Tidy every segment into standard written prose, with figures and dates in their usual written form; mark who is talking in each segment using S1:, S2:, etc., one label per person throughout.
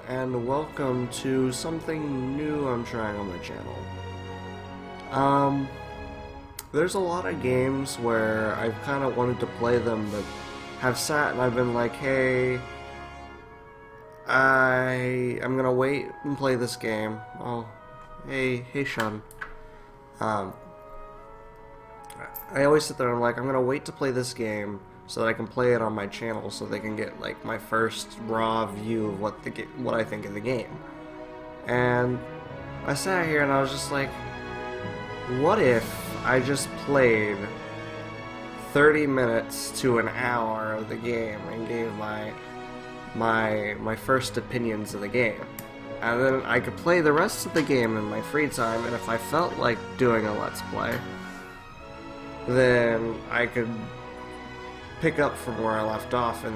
S1: and welcome to something new I'm trying on my channel. There's a lot of games where I've kind of wanted to play them, but have sat and I've been like, hey, I'm gonna wait and play this game. Oh, hey, Sean. Um, I always sit there and I'm like, I'm gonna wait to play this game so that I can play it on my channel, so they can get like my first raw view of what I think of the game. And I sat here and I was just like, what if I just played 30 minutes to an hour of the game and gave my first opinions of the game, and then I could play the rest of the game in my free time, and if I felt like doing a let's play, then I could pick up from where I left off in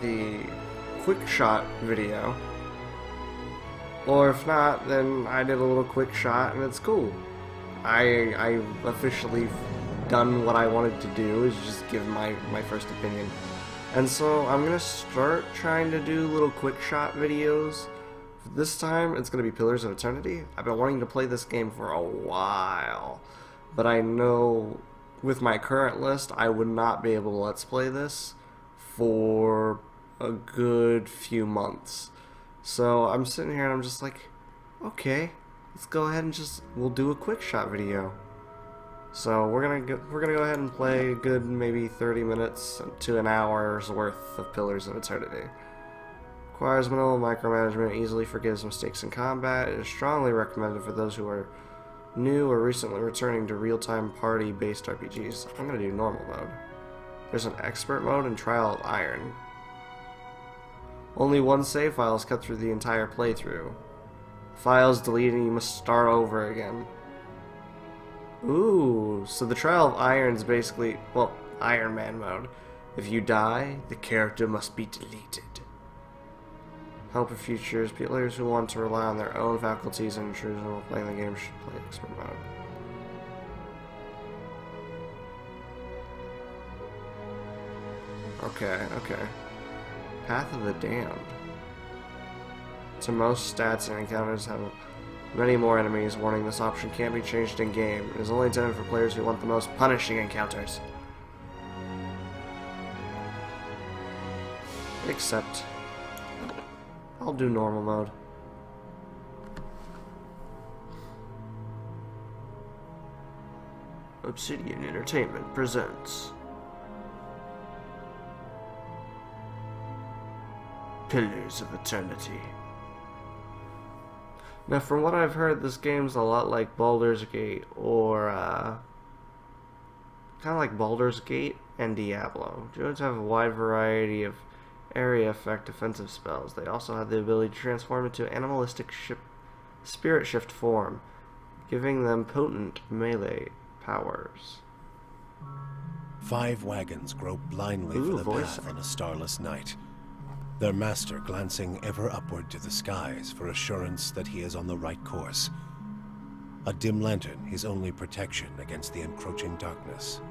S1: the quick shot video. Or if not, then I did a little quick shot and it's cool. I officially done what I wanted to do, is just give my first opinion. And so I'm gonna start trying to do little quick shot videos. This time it's gonna be Pillars of Eternity. I've been wanting to play this game for a while, but I know with my current list I would not be able to let's play this for a good few months. So I'm sitting here and I'm just like, okay, let's go ahead and we'll do a quick shot video. So we're gonna go ahead and play a good maybe 30 minutes to an hour's worth of Pillars of Eternity. Requires minimal micromanagement, easily forgives mistakes in combat. It is strongly recommended for those who are new or recently returning to real-time party-based RPGs. I'm gonna do normal mode. There's an expert mode and Trial of Iron. Only one save file is cut through the entire playthrough. Files deleted and you must start over again. Ooh, so the Trial of Iron is basically, well, Iron Man mode. If you die, the character must be deleted. Help for futures. Players who want to rely on their own faculties and intrusion while playing the game should play expert mode. Okay. Path of the Damned. To most stats and encounters have many more enemies. Warning, this option can't be changed in game. It is only intended for players who want the most punishing encounters. Except I'll do normal mode. Obsidian Entertainment presents Pillars of Eternity. Now, from what I've heard, this game's a lot like Baldur's Gate, or kind of like Baldur's Gate and Diablo. Druids have a wide variety of area effect defensive spells. They also have the ability to transform into animalistic spirit shift form, giving them potent melee powers.
S2: 5 wagons grope blindly for the path on a starless night, their master glancing ever upward to the skies for assurance that he is on the right course. A dim lantern his only protection against the encroaching darkness.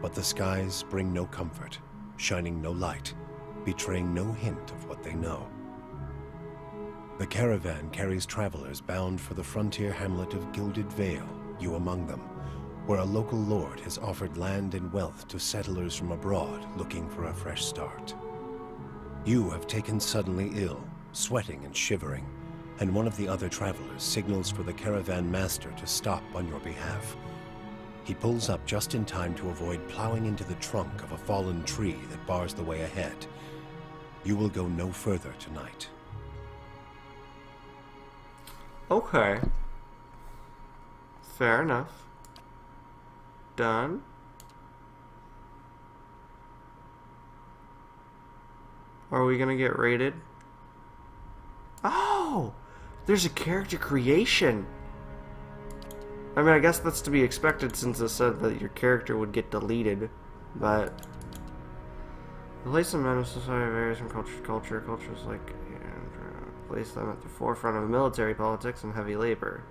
S2: But the skies bring no comfort, shining no light, betraying no hint of what they know. The caravan carries travelers bound for the frontier hamlet of Gilded Vale, you among them, where a local lord has offered land and wealth to settlers from abroad looking for a fresh start. You have taken suddenly ill, sweating and shivering, and one of the other travelers signals for the caravan master to stop on your behalf. He pulls up just in time to avoid plowing into the trunk of a fallen tree that bars the way ahead. You will go no further tonight.
S1: Okay. Fair enough. Done. Are we gonna get rated? Oh! There's a character creation! I mean, I guess that's to be expected since it said that your character would get deleted, but the place of men of society varies from culture to culture. Cultures like place them at the forefront of military politics and heavy labor.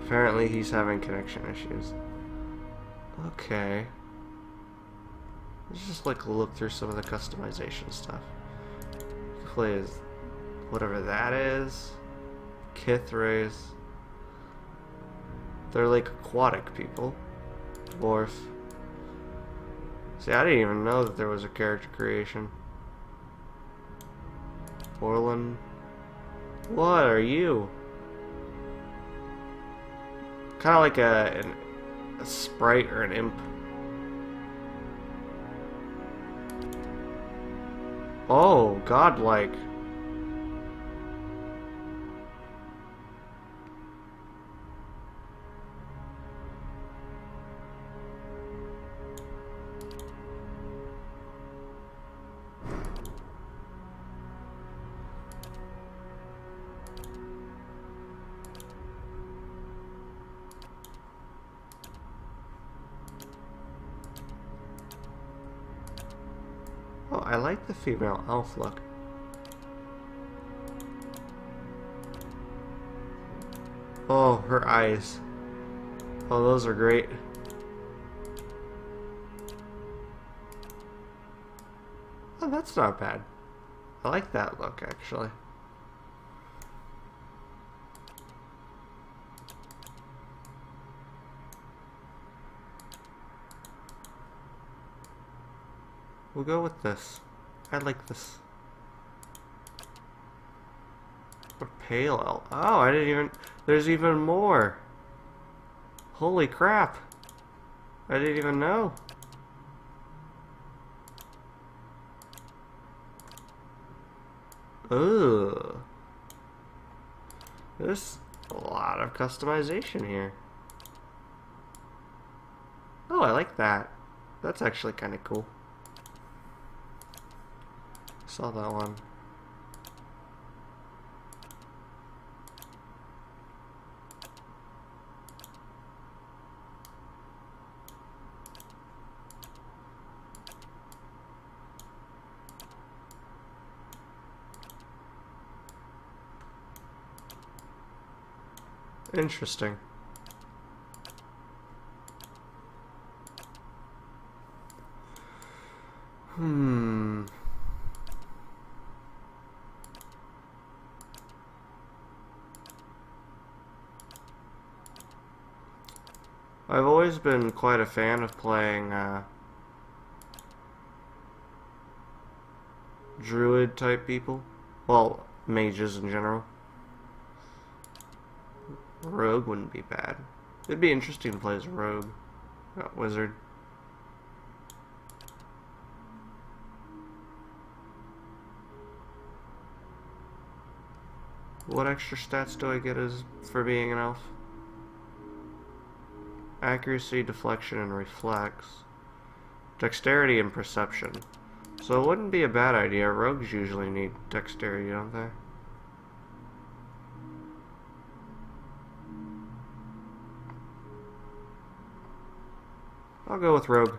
S1: Apparently he's having connection issues. Okay. Let's just like look through some of the customization stuff. Play as whatever that is. Kithrays. They're like aquatic people. Dwarf. See, I didn't even know that there was a character creation. Orlin. What are you? Kind of like a sprite or an imp. Oh, godlike. Oh, I like the female elf look. Oh, her eyes. Oh, those are great. Oh, that's not bad. I like that look, actually. We'll go with this. I like this. A pale elf. Oh, I didn't even... There's even more. Holy crap. I didn't even know. Ugh. There's a lot of customization here. Oh, I like that. That's actually kind of cool. Saw that one. Interesting. I've always been quite a fan of playing druid type people. Well, mages in general. Rogue wouldn't be bad. It'd be interesting to play as a rogue, not wizard. What extra stats do I get as for being an elf? Accuracy, deflection, and reflex. Dexterity and perception. So it wouldn't be a bad idea. Rogues usually need dexterity, don't they? I'll go with rogue.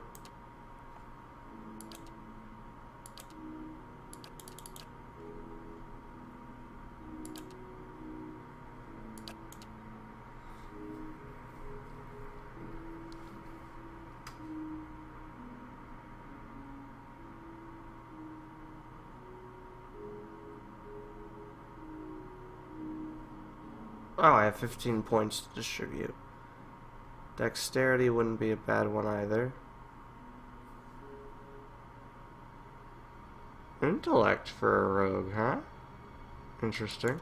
S1: Oh, I have 15 points to distribute. Dexterity wouldn't be a bad one either. Intellect for a rogue, huh? Interesting.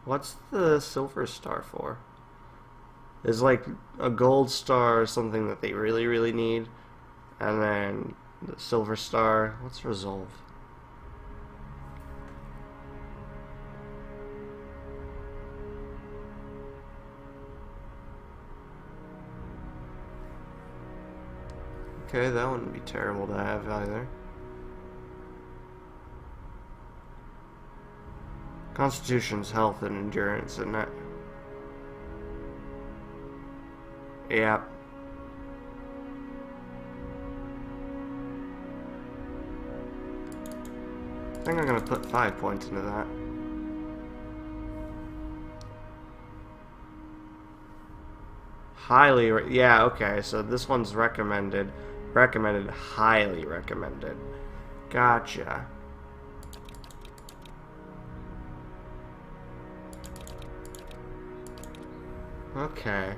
S1: What's the silver star for? Is like a gold star something that they really, really need? And then the silver star, what's resolve? Okay, that wouldn't be terrible to have either. Constitution's health and endurance, isn't it? Yep. I think I'm gonna put 5 points into that. Yeah, okay, so this one's recommended. Recommended, highly recommended. Gotcha. Okay.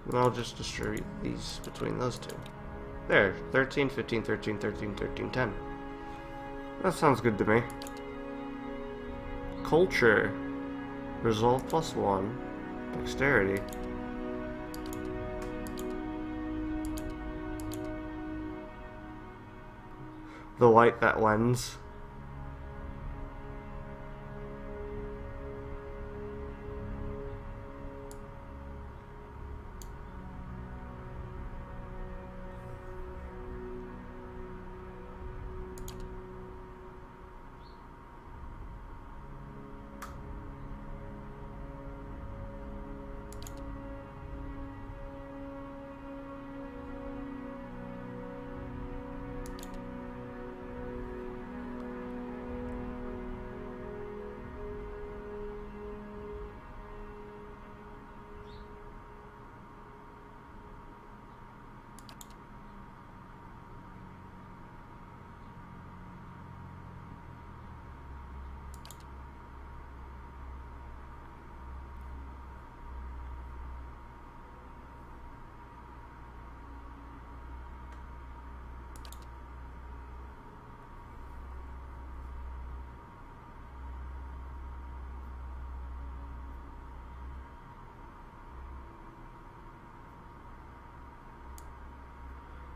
S1: And I'll just distribute these between those two. There, 13, 15, 13, 13, 13, 10. That sounds good to me. Culture. Resolve +1. Dexterity. The light that lends.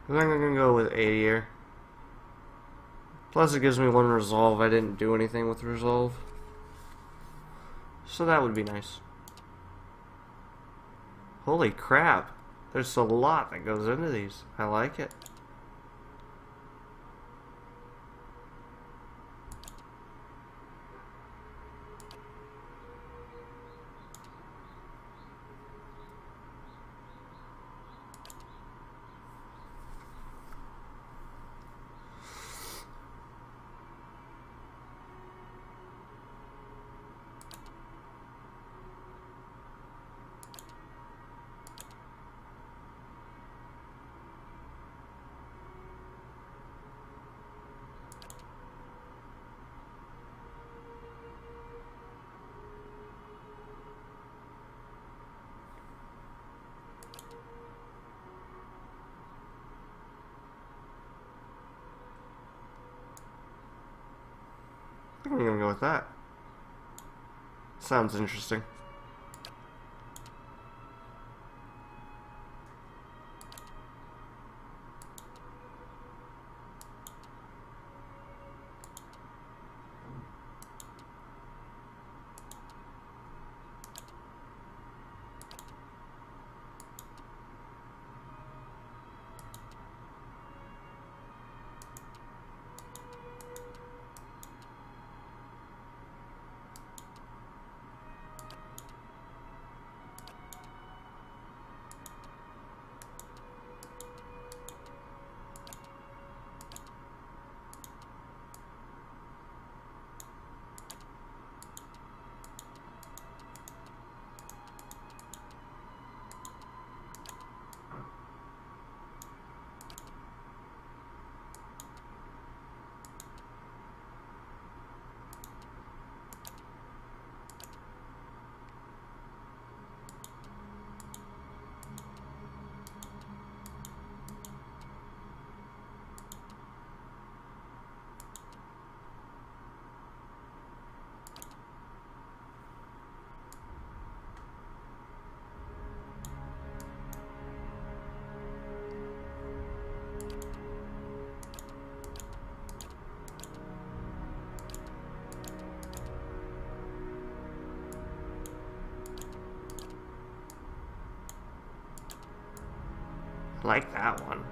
S1: I think I'm gonna go with A here. Plus it gives me 1 resolve. I didn't do anything with resolve. So that would be nice. Holy crap. There's a lot that goes into these. I like it. I'm gonna go with that. Sounds interesting. I like that one.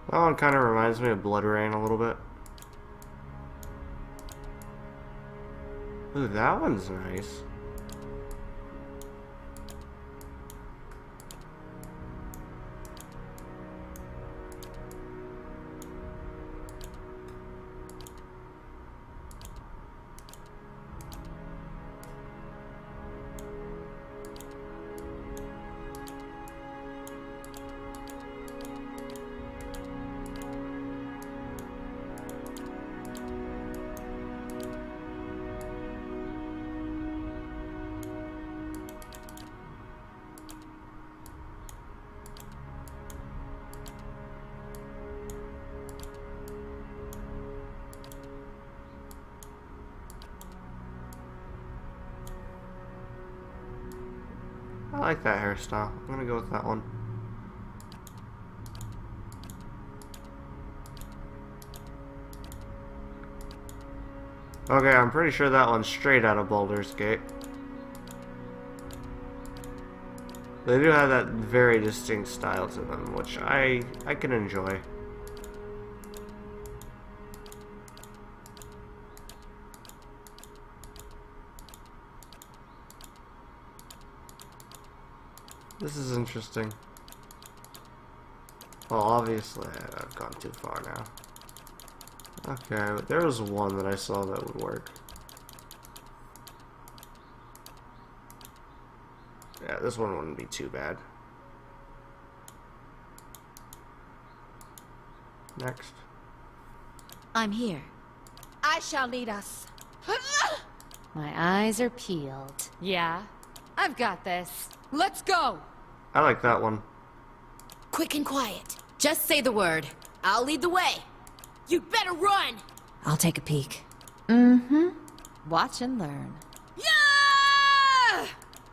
S1: That one kind of reminds me of Blood Rain a little bit. Ooh, that one's nice. I like that hairstyle. I'm gonna go with that one. Okay, I'm pretty sure that one's straight out of Baldur's Gate. They do have that very distinct style to them, which I can enjoy. This is interesting. Well, obviously, I've gone too far now. Okay, but there was one that I saw that would work. Yeah, this one wouldn't be too bad. Next.
S3: I'm here. I shall lead us. My eyes are peeled.
S4: Yeah, I've got this. Let's go!
S1: I like that one.
S3: Quick and quiet. Just say the word. I'll lead the way. You'd better run! I'll take a peek.
S4: Mm-hmm. Watch and learn.
S3: Yeah!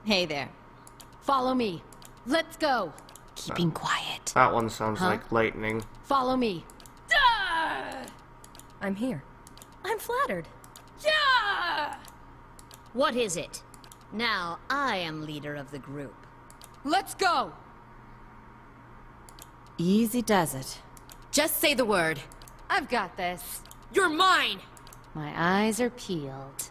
S4: Hey there. Follow me. Let's go.
S3: Keeping quiet.
S1: That one sounds like lightning.
S4: Follow me.
S5: I'm here. I'm flattered.
S4: Yeah!
S6: What is it? Now I am leader of the group.
S4: Let's go!
S3: Easy does it. Just say the word.
S4: I've got this.
S3: You're mine!
S4: My eyes are peeled.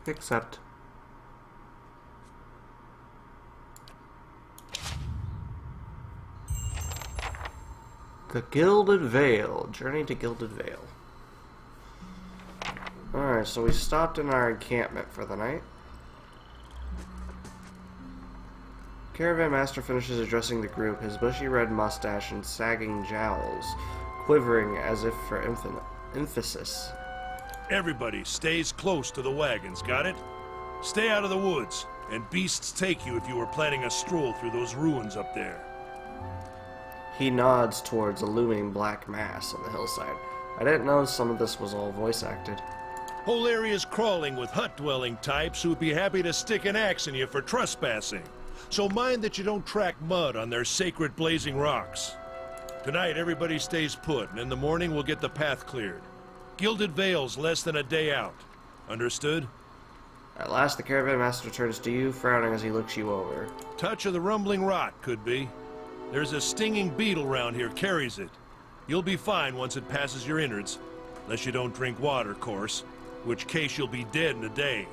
S1: Except. The Gilded Vale. Journey to Gilded Vale. Alright, so we stopped in our encampment for the night. Caravan Master finishes addressing the group, his bushy red mustache and sagging jowls quivering as if for emphasis.
S7: Everybody stays close to the wagons, got it? Stay out of the woods, and beasts take you if you were planning a stroll through those ruins up there.
S1: He nods towards a looming black mass on the hillside. I didn't know some of this was all voice acted.
S7: Whole area's crawling with hut-dwelling types who'd be happy to stick an axe in you for trespassing. So mind that you don't track mud on their sacred blazing rocks. Tonight, everybody stays put, and in the morning we'll get the path cleared. Gilded Vale's less than a day out. Understood?
S1: At last, the Caravan Master turns to you, frowning as he looks you over.
S7: Touch of the rumbling rot, could be. There's a stinging beetle round here, carries it. You'll be fine once it passes your innards. Unless you don't drink water, course. Which case you'll be dead in a day.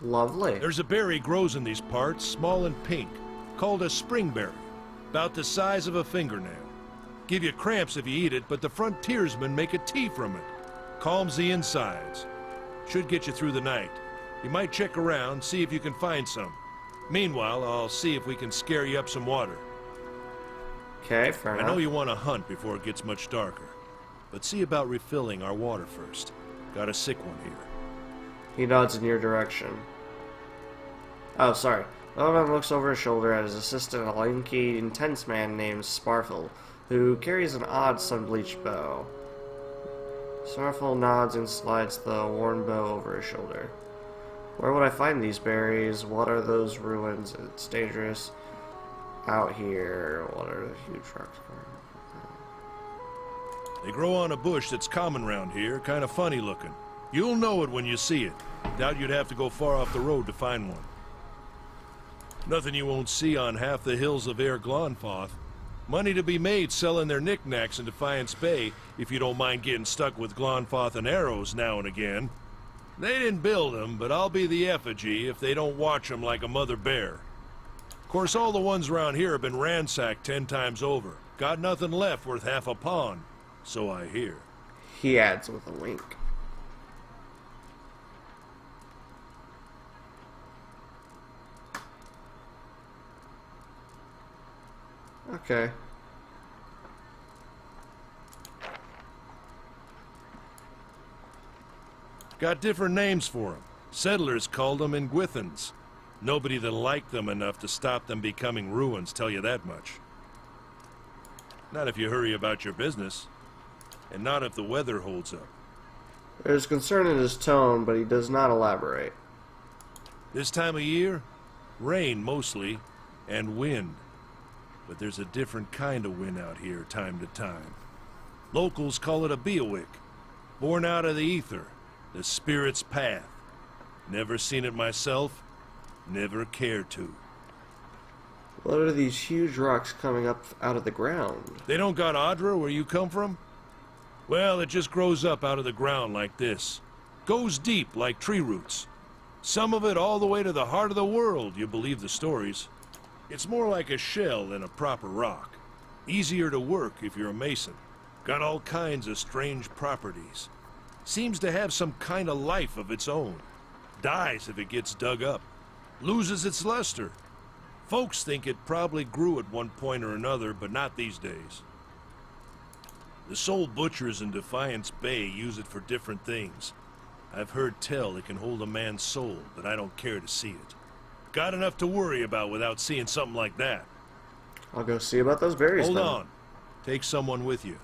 S1: Lovely.
S7: There's a berry grows in these parts, small and pink, called a springberry. About the size of a fingernail. Give you cramps if you eat it, but the frontiersmen make a tea from it. Calms the insides. Should get you through the night. You might check around, see if you can find some. Meanwhile, I'll see if we can scare you up some water.
S1: Okay, fair enough.
S7: I know you want to hunt before it gets much darker. But see about refilling our water first. Got a sick one here.
S1: He nods in your direction. Oh, sorry. Lovan looks over his shoulder at his assistant, a lanky, intense man named Sparfel, who carries an odd sun-bleached bow. Sparfel nods and slides the worn bow over his shoulder. Where would I find these berries? What are those ruins? It's dangerous out here. What are the huge rocks?
S7: They grow on a bush that's common round here, kind of funny looking. You'll know it when you see it. Doubt you'd have to go far off the road to find one. Nothing you won't see on half the hills of Air Glonfoth. Money to be made selling their knickknacks in Defiance Bay, if you don't mind getting stuck with Glonfoth and arrows now and again. They didn't build them, but I'll be the effigy if they don't watch them like a mother bear. Of course, all the ones around here have been ransacked 10 times over. Got nothing left worth half a pawn, so I hear.
S1: He adds with a wink. Okay.
S7: Got different names for them. Settlers called them Ingwithans. Nobody that liked them enough to stop them becoming ruins, tell you that much. Not if you hurry about your business. And not if the weather holds up.
S1: There's concern in his tone, but he does not elaborate.
S7: This time of year, rain mostly, and wind. But there's a different kind of wind out here time to time. Locals call it a Beowick, born out of the ether, the spirit's path. Never seen it myself, never cared to.
S1: What are these huge rocks coming up out of the ground?
S7: They don't got Adra where you come from? Well, it just grows up out of the ground like this. Goes deep like tree roots. Some of it all the way to the heart of the world, you believe the stories. It's more like a shell than a proper rock. Easier to work if you're a mason. Got all kinds of strange properties. Seems to have some kind of life of its own. Dies if it gets dug up. Loses its luster. Folks think it probably grew at one point or another, but not these days. The soul butchers in Defiance Bay use it for different things. I've heard tell it can hold a man's soul, but I don't care to see it. Got enough to worry about without seeing something like that.
S1: I'll go see about those berries.
S7: Hold
S1: then.
S7: on. Take someone with you.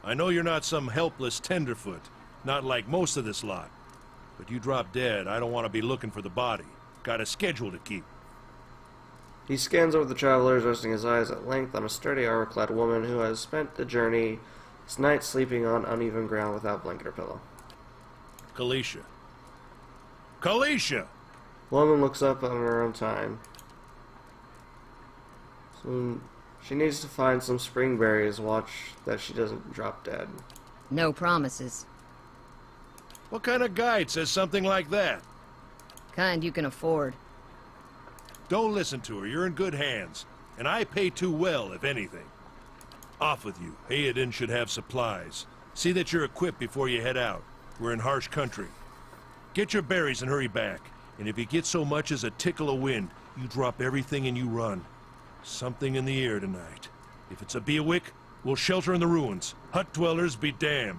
S7: I know you're not some helpless tenderfoot, not like most of this lot. But you drop dead, I don't want to be looking for the body. Got a schedule to keep.
S1: He scans over the travelers, resting his eyes at length on a sturdy armor-clad woman who has spent the journey's night sleeping on uneven ground without blanket or pillow.
S7: Kalisha. Kalisha!
S1: Woman looks up on her own time. So she needs to find some spring berries, watch that she doesn't drop dead.
S6: No promises.
S7: What kind of guide says something like that?
S6: Kind you can afford.
S7: Don't listen to her, you're in good hands. And I pay too well, if anything. Off with you. Hayden should have supplies. See that you're equipped before you head out. We're in harsh country. Get your berries and hurry back. And if you get so much as a tickle of wind, you drop everything and you run. Something in the air tonight. If it's a Beowick, we'll shelter in the ruins. Hut dwellers be damned.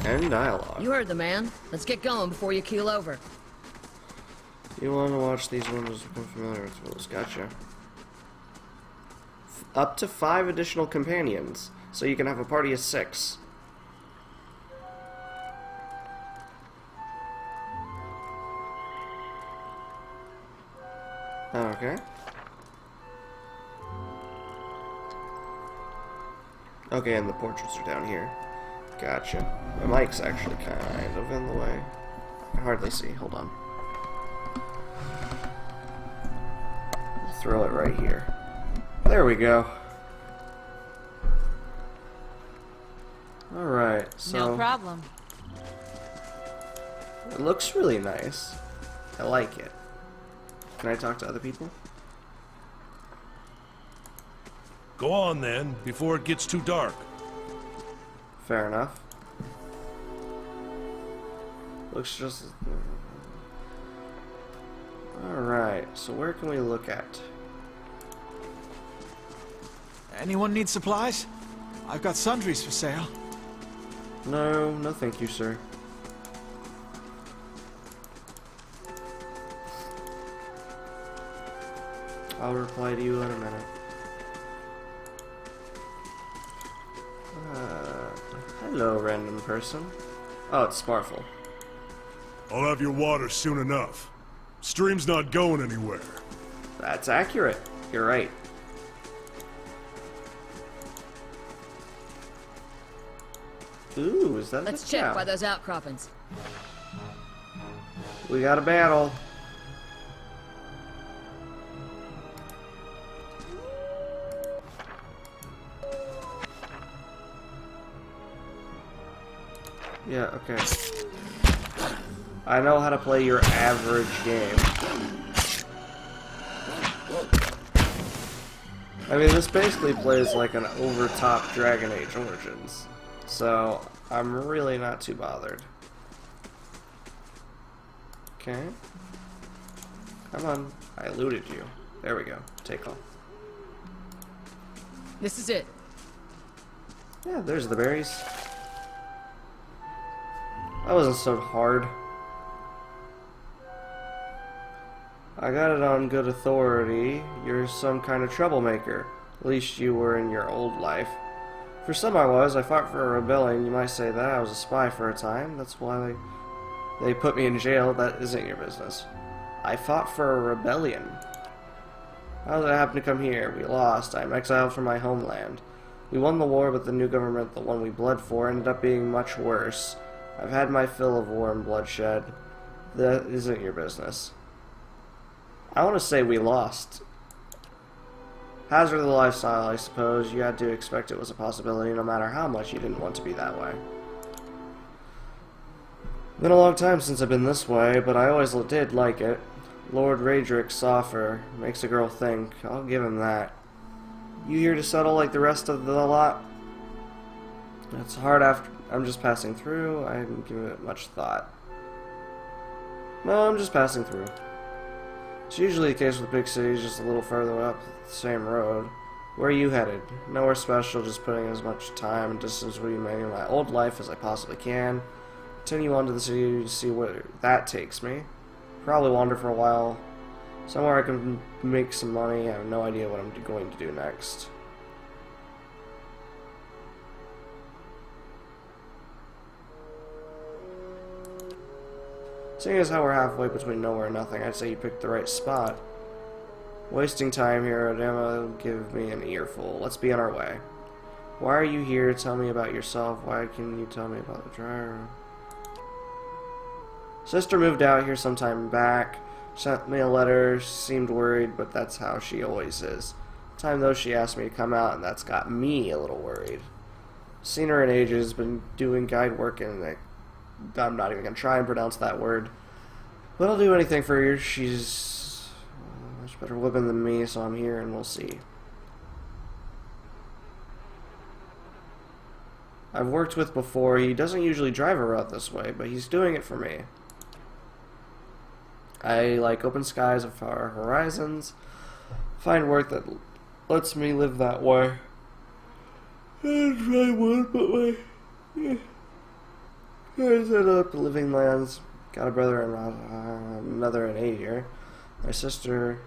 S1: End dialogue.
S6: You heard the man. Let's get going before you keel over.
S1: You want to watch these windows become familiar with rules. Gotcha. Up to 5 additional companions, so you can have a party of 6. Okay. Okay, and the portraits are down here. Gotcha. My mic's actually kind of in the way. I can hardly see. Hold on. Throw it right here. There we go. Alright, so...
S5: No problem.
S1: It looks really nice. I like it. Can I talk to other people?
S7: Go on then, before it gets too dark.
S1: Fair enough. Looks just... Alright, so where can we look at?
S8: Anyone need supplies? I've got sundries for sale.
S1: No, no thank you, sir. I'll reply to you in a minute. Hello, random person. Oh, it's Sparfle.
S9: I'll have your water soon enough. Stream's not going anywhere.
S1: That's accurate. You're right. Ooh, is that
S6: Let's
S1: the
S6: check
S1: cow?
S6: by those outcroppings.
S1: We got a battle. Yeah, okay. I know how to play your average game. I mean, this basically plays like an over-top Dragon Age Origins. So, I'm really not too bothered. Okay. Come on. I looted you. There we go. Take all.
S6: This is it.
S1: Yeah, there's the berries. That wasn't so hard. I got it on good authority. You're some kind of troublemaker. At least you were in your old life. For some I was. I fought for a rebellion. You might say that. I was a spy for a time. That's why they put me in jail. That isn't your business. I fought for a rebellion. How did I happen to come here? We lost. I am exiled from my homeland. We won the war, but the new government, the one we bled for, ended up being much worse. I've had my fill of war and bloodshed. That isn't your business. I want to say we lost. Hazard of the lifestyle, I suppose. You had to expect it was a possibility, no matter how much you didn't want to be that way. Been a long time since I've been this way, but I always did like it. Lord Raedric's offer makes a girl think. I'll give him that. You here to settle like the rest of the lot? It's hard after I'm just passing through. I haven't given it much thought. No, I'm just passing through. It's usually the case with big cities, just a little further up the same road. Where are you headed? Nowhere special, just putting as much time and distance between my old life as I possibly can. Continue on to the city to see where that takes me. Probably wander for a while. Somewhere I can make some money. I have no idea what I'm going to do next. Seeing as how we're halfway between nowhere and nothing, I'd say you picked the right spot. Wasting time here at Emma will give me an earful. Let's be on our way. Why are you here? Tell me about yourself. Why can you tell me about the driver? Sister moved out here some time back. Sent me a letter. She seemed worried, but that's how she always is. Time though she asked me to come out, and that's got me a little worried. Seen her in ages. Been doing guide work and I'm not even going to try and pronounce that word. But I'll do anything for her. She's a much better woman than me, so I'm here and we'll see. I've worked with before. He doesn't usually drive a route this way, but he's doing it for me. I like open skies and far horizons. Find work that lets me live that way. I would, but I set up living lands. Got a brother and another in Adir. My sister,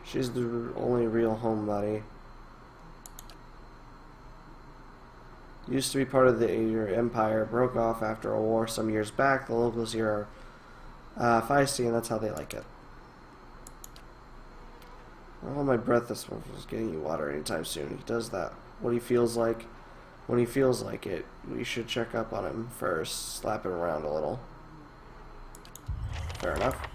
S1: she's the only real homebody. Used to be part of the Adir Empire. Broke off after a war some years back. The locals here are feisty, and that's how they like it. I'll hold my breath. This one is getting you water anytime soon. He does that. What he feels like. When he feels like it, we should check up on him first. Slap him around a little. Fair enough.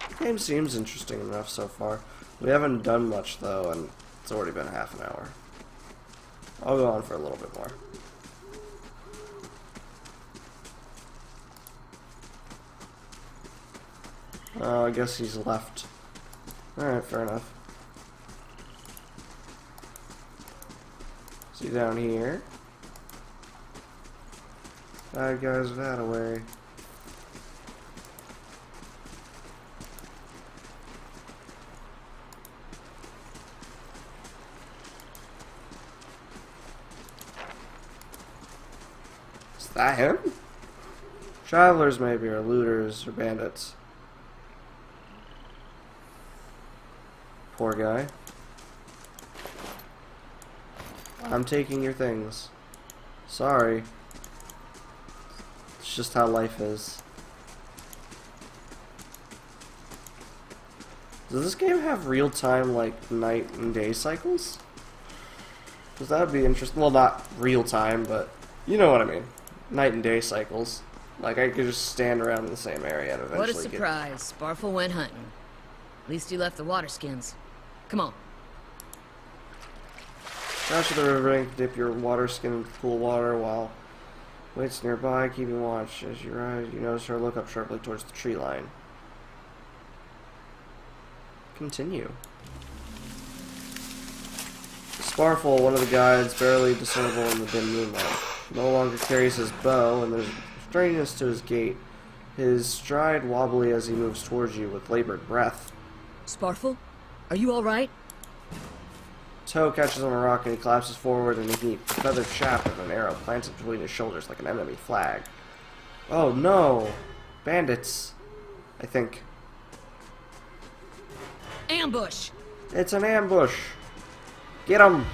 S1: The game seems interesting enough so far. We haven't done much though, and it's already been half an hour. I'll go on for a little bit more. Oh, I guess he's left. Alright, fair enough. See down here. Bad guys that away. Is that him? Travelers maybe, or looters, or bandits. Poor guy. I'm taking your things. Sorry. It's just how life is. Does this game have real-time, like, night and day cycles? Because that would be interesting. Well, not real-time, but you know what I mean. Night and day cycles. Like, I could just stand around in the same area and eventually
S6: What a surprise. Sparfle went hunting. At least he left the water skins. Come on.
S1: Dash to the riverbank, dip your water skin in cool water while waits nearby, keeping watch. As you rise, you notice her look up sharply towards the tree line. Continue. Sparfle, one of the guides, barely discernible in the dim moonlight, no longer carries his bow, and there's strangeness to his gait. His stride wobbly as he moves towards you with labored breath.
S6: Sparfle, are you all right?
S1: Toe catches on a rock and he collapses forward in a heap. The feathered shaft of an arrow plants between his shoulders like an enemy flag. Oh no! Bandits, I think.
S6: ambush!
S1: It's an ambush! Get him!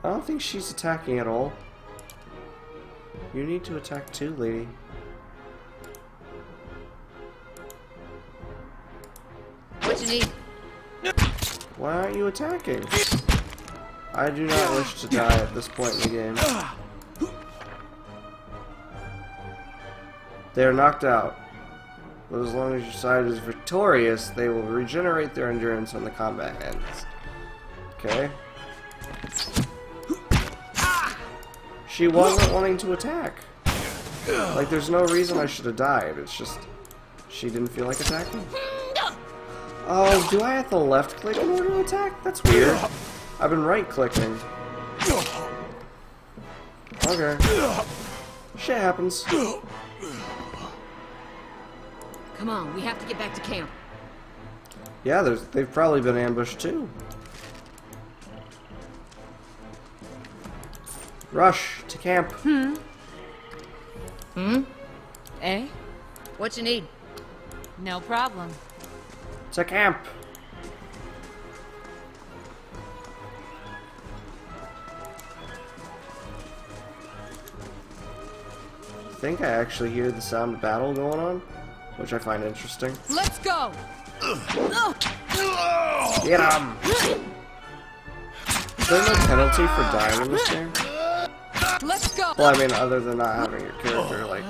S1: I don't think she's attacking at all. You need to attack too, lady.
S6: What you need?
S1: Why aren't you attacking? I do not wish to die at this point in the game. They are knocked out. But as long as your side is victorious, they will regenerate their endurance when the combat ends. Okay? She wasn't wanting to attack. Like, there's no reason I should have died. It's just, she didn't feel like attacking. Oh, do I have to left click in order to attack? That's weird. I've been right clicking. Okay. Shit happens.
S6: Come on, we have to get back to camp.
S1: Yeah, they've probably been ambushed too. Rush to camp.
S4: Eh?
S6: What you need?
S4: No problem.
S1: To camp. I think I actually hear the sound of battle going on, which I find interesting.
S4: Let's go!
S1: Get him! Is there no penalty for dying in this game?
S4: Let's go!
S1: Well, I mean, other than not having your character, like,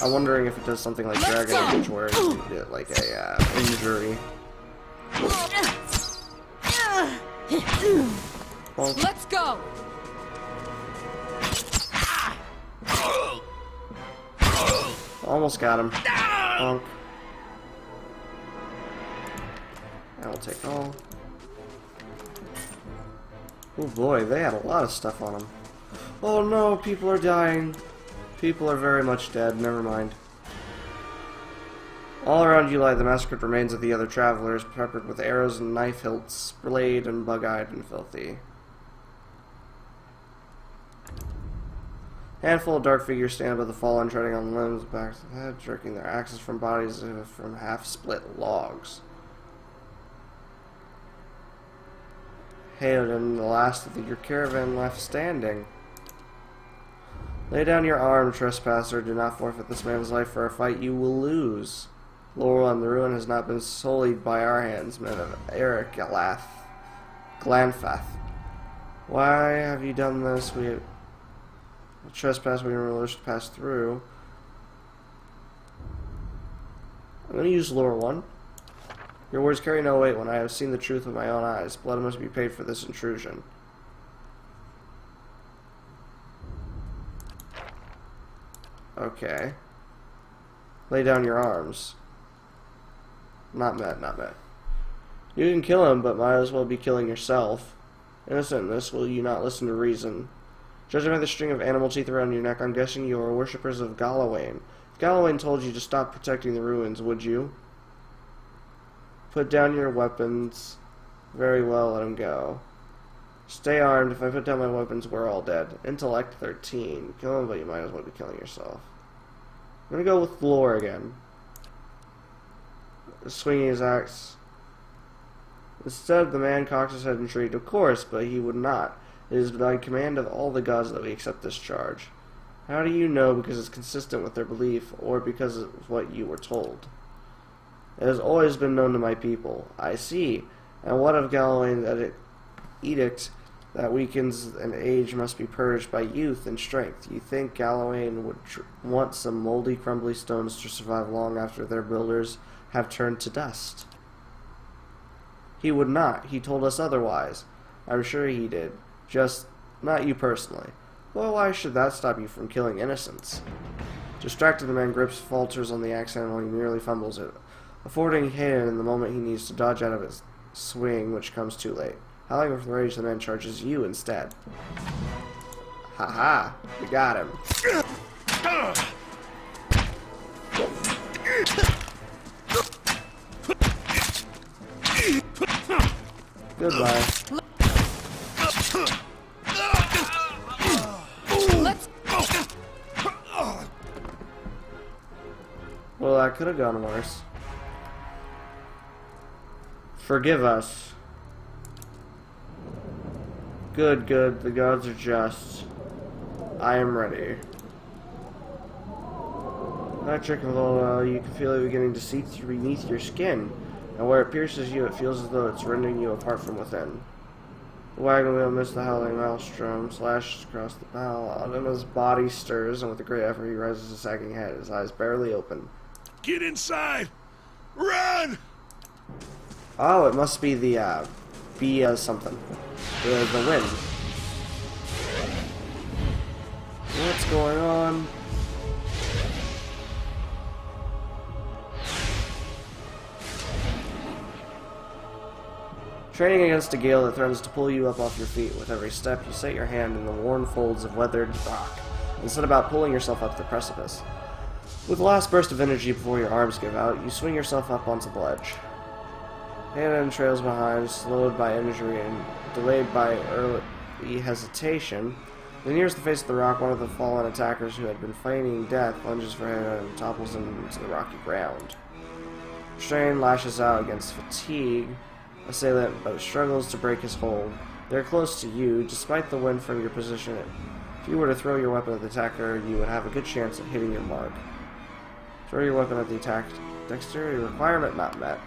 S1: I'm wondering if it does something like Dragon Age, where you get, like, a, injury. Well,
S4: Let's go!
S1: almost got him. Bonk. I will take all. Oh boy, they had a lot of stuff on them. Oh no, people are dying. People are very much dead, never mind. All around you lie the massacred remains of the other travelers, peppered with arrows and knife hilts, splayed and bug-eyed and filthy. A handful of dark figures stand above the fallen, treading on limbs, backs of the head, jerking their axes from bodies from half-split logs. Hayden, the last of your caravan left standing. Lay down your arm, trespasser. Do not forfeit this man's life for a fight you will lose. Laurel and the ruin has not been sullied by our hands, men of Eric Glanfath. Why have you done this? We have trespass we didn't wish to pass through. I'm going to use Lore 1. Your words carry no weight when I have seen the truth with my own eyes. Blood must be paid for this intrusion. Okay. Lay down your arms. Not met, not met. You can kill him, but might as well be killing yourself. Innocent in this, will you not listen to reason? Judging by the string of animal teeth around your neck, I'm guessing you are worshippers of Galawain. If Galawain told you to stop protecting the ruins, would you? Put down your weapons. Very well, let him go. Stay armed. If I put down my weapons, we're all dead. Intellect 13. Kill him, but you might as well be killing yourself. I'm gonna go with Lore again. Swinging his axe. Instead, the man cocked his head intrigued. Of course, but he would not. It is by command of all the gods that we accept this charge. How do you know? Because it's consistent with their belief, or because of what you were told? It has always been known to my people. I see. And what of Galawain that it edict that weakens an age must be purged by youth and strength? You think Galawain would want some moldy, crumbly stones to survive long after their builders have turned to dust? He would not. He told us otherwise. I'm sure he did. Just not you personally. Well, why should that stop you from killing innocents? Distracted, the man grips falters on the axe handle and he nearly fumbles it, affording Hayden the moment he needs to dodge out of his swing, which comes too late. Howling with rage, the man charges you instead. Haha, we got him. Goodbye. Well, that could have gone worse. Forgive us. Good, good. The gods are just. I am ready. That trick of all, you can feel it beginning to seep through beneath your skin, and where it pierces you, it feels as though it's rending you apart from within. The wagon wheel missed the howling maelstrom, slashes across the bow. Anima's body stirs, and with a great effort, he raises his sagging head, his eyes barely open.
S7: Get inside! Run!
S1: Oh, it must be the, something. The wind. What's going on? Training against a gale that threatens to pull you up off your feet. With every step, you set your hand in the worn folds of weathered rock, and set about pulling yourself up the precipice. With the last burst of energy before your arms give out, you swing yourself up onto the ledge. Hanan trails behind, slowed by injury and delayed by early hesitation. When he nears the face of the rock, one of the fallen attackers who had been feigning death lunges for Hanan and topples him into the rocky ground. Strain lashes out against fatigue. Assailant but struggles to break his hold. They're close to you, despite the wind from your position. If you were to throw your weapon at the attacker, you would have a good chance of hitting your mark. Throw your weapon at the attack. Dexterity requirement not met.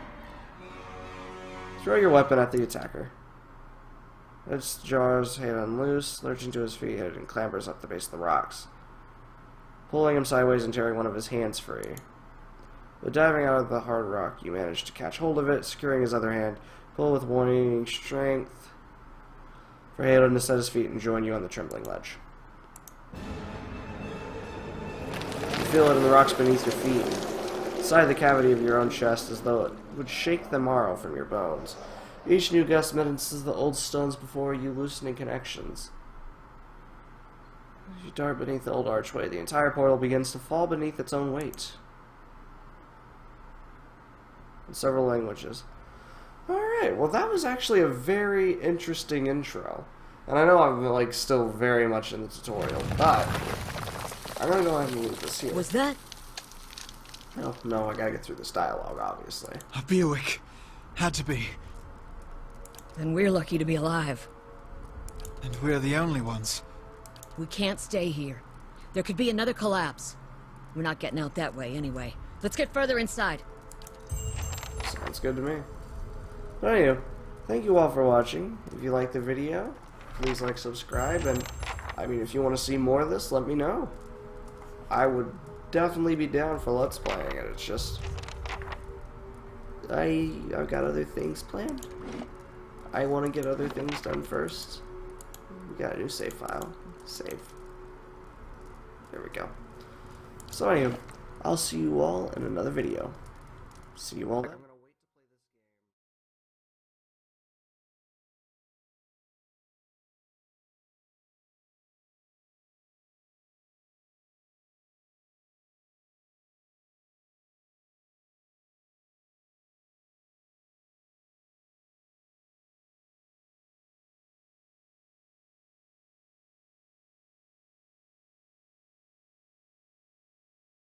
S1: Throw your weapon at the attacker. Its jaws Hanan loose, lurching to his feet, and clambers up the base of the rocks, pulling him sideways and tearing one of his hands free. But diving out of the hard rock, you manage to catch hold of it, securing his other hand. Pull with waning strength for Hanan to set his feet and join you on the trembling ledge. You feel it in the rocks beneath your feet, inside the cavity of your own chest, as though it would shake the marrow from your bones. Each new gust menacing the old stones before you, loosening connections. As you dart beneath the old archway, the entire portal begins to fall beneath its own weight. In several languages. Alright, well that was actually a very interesting intro. And I know I'm like still very much in the tutorial, but I'm gonna go ahead and leave this here.
S6: Was that?
S1: Oh, no, I gotta get through this dialogue, obviously.
S8: A Bewick. Had to be.
S6: Then we're lucky to be alive.
S8: And we're the only ones.
S6: We can't stay here. There could be another collapse. We're not getting out that way anyway. Let's get further inside.
S1: Sounds good to me. But anyway, thank you all for watching. If you liked the video, please like, subscribe, and I mean, if you want to see more of this, let me know. I would definitely be down for Let's Playing it. It's just I've got other things planned. I want to get other things done first. We got a new save file. Save. There we go. So anyway, I'll see you all in another video. See you all then.